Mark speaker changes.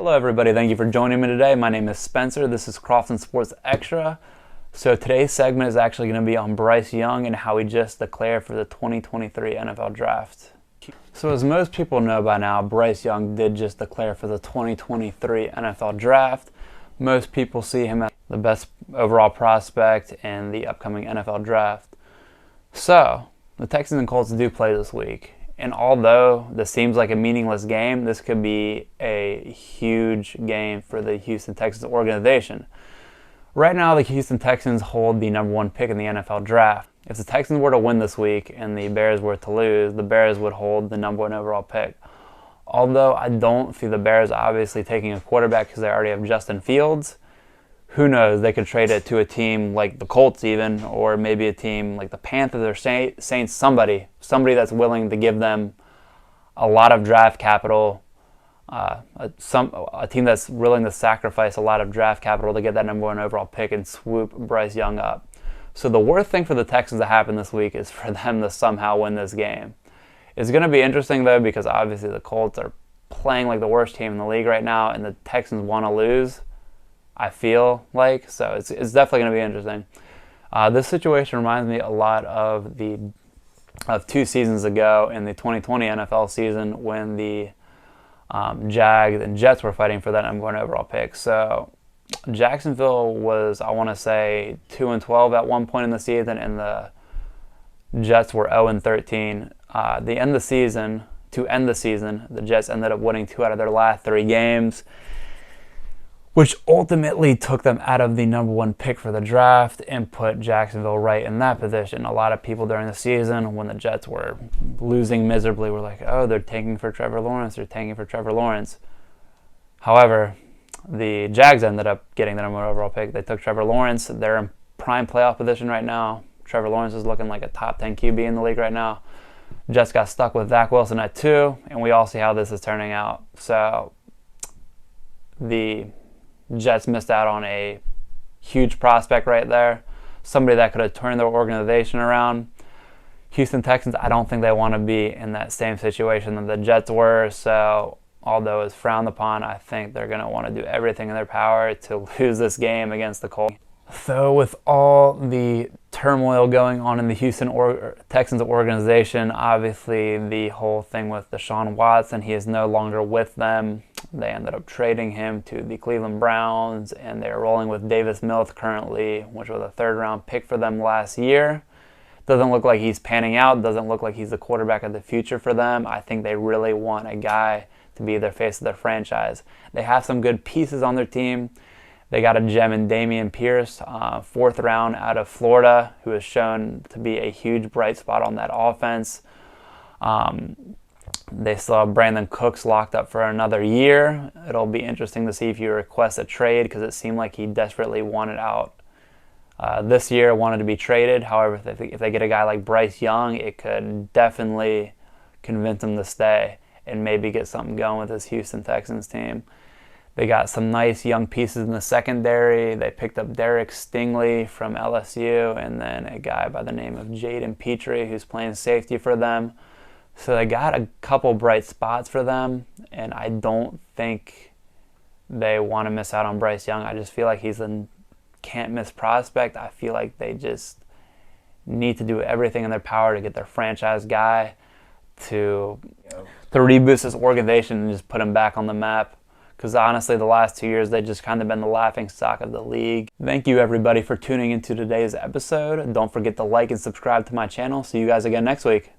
Speaker 1: Hello everybody, thank you for joining me today. My name is Spencer, this is Crofton Sports Extra. So today's segment is actually going to be on Bryce Young and how he just declared for the 2023 NFL Draft. So as most people know by now, Bryce Young did just declare for the 2023 NFL Draft. Most people see him as the best overall prospect in the upcoming NFL Draft. So, the Texans and Colts do play this week. And although this seems like a meaningless game, this could be a huge game for the Houston Texans organization. Right now, the Houston Texans hold the number one pick in the NFL Draft. If the Texans were to win this week and the Bears were to lose, the Bears would hold the number one overall pick. Although I don't see the Bears obviously taking a quarterback because they already have Justin Fields. Who knows, they could trade it to a team like the Colts even, or maybe a team like the Panthers or Saints, somebody that's willing to give them a lot of draft capital, a team that's willing to sacrifice a lot of draft capital to get that number one overall pick and swoop Bryce Young up. So the worst thing for the Texans to happen this week is for them to somehow win this game. It's going to be interesting though, because obviously the Colts are playing like the worst team in the league right now, and the Texans want to lose, I feel like. So it's definitely going to be interesting. This situation reminds me a lot of 2 seasons ago in the 2020 NFL season when the Jags and Jets were fighting for that number one overall pick. So Jacksonville was, I want to say, 2-12 at one point in the season, and the Jets were 0-13. To end the season, the Jets ended up winning 2 out of their last 3 games, which ultimately took them out of the number one pick for the draft and put Jacksonville right in that position. A lot of people during the season, when the Jets were losing miserably, were like, oh, they're tanking for Trevor Lawrence. However, the Jags ended up getting the number one overall pick. They took Trevor Lawrence. They're in prime playoff position right now. Trevor Lawrence is looking like a top 10 QB in the league right now. Jets got stuck with Zach Wilson at 2, and we all see how this is turning out. So the Jets missed out on a huge prospect right there, somebody that could have turned their organization around. Houston Texans, I don't think they want to be in that same situation that the Jets were, so although it's frowned upon, I think they're going to want to do everything in their power to lose this game against the Colts. So with all the turmoil going on in the Houston Texans organization, obviously the whole thing with Deshaun Watson, he is no longer with them. They ended up trading him to the Cleveland Browns, and they're rolling with Davis Mills currently, which was a 3rd-round pick for them last year. Doesn't look like he's panning out. Doesn't look like he's the quarterback of the future for them. I think they really want a guy to be their face of their franchise. They have some good pieces on their team. They got a gem in Dameon Pierce, 4th round out of Florida, who has shown to be a huge bright spot on that offense. They still have Brandon Cooks locked up for another year. It'll be interesting to see if he requests a trade, because it seemed like he desperately wanted out this year, wanted to be traded. However, if they get a guy like Bryce Young, it could definitely convince him to stay and maybe get something going with this Houston Texans team. They got some nice young pieces in the secondary. They picked up Derek Stingley from LSU, and then a guy by the name of Jaden Petrie who's playing safety for them. So they got a couple bright spots for them, and I don't think they want to miss out on Bryce Young. I just feel like he's a can't-miss prospect. I feel like they just need to do everything in their power to get their franchise guy to reboost this organization and just put him back on the map. Because honestly, the last 2 years, they've just kind of been the laughingstock of the league. Thank you, everybody, for tuning into today's episode. Don't forget to like and subscribe to my channel. See you guys again next week.